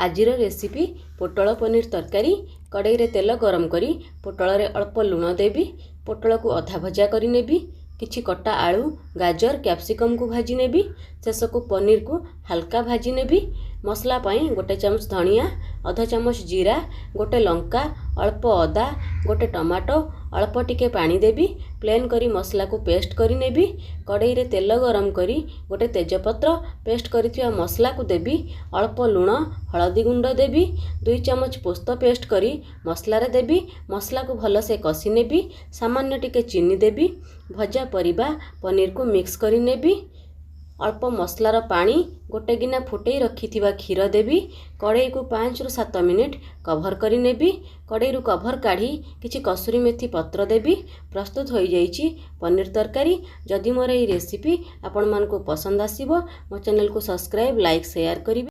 आजिर recipe पोटल पनीर तरकारी। कड़ाई रे तेल गरम करी पोटल रे अल्प लुण देवी। पोटल को अधा भजा करी नेबी। किछि कटा आलू गाजर कैप्सिकम को भाजी नेबी। शेष को पनीर को हल्का भाजी नेबी। मसला पाई गोटे चामच धनिया, आधा चामच जीरा, गोटे लंका, अल्प अदा, गोटे टमाटो, अल्प टिके पानी देवी। प्लेन करी मसला को पेस्ट करी नेबी। कड़ाई रे तेल गरम करी गोटे तेजपत्र पेस्ट करिथिया मसला को देवी। अल्प लुण हलदी गुंड देवी। 2 चामच पोस्त पेस्ट करी मसला रे देवी। मसला को भल से कसी नेबी। सामान्य टिके चीनी देवी। भजा परिबा पनीर को मिक्स करी नेबी। अल्प मसलार पानी गोटे गिना फुटई रखिथिबा क्षीर देवी। कड़ाई को 5 ରୁ 7 मिनिट कभर करी नेबी। कड़ाई रू कभर काढ़ी किछि कसूरी मेथी पत्र देवी। प्रस्तुत हो जाइछि पनीर तरकारी। जदि मोर एई रेसिपी आपण मानको पसंद आसीबो मो चैनल को सब्सक्राइब लाइक शेयर करिवे।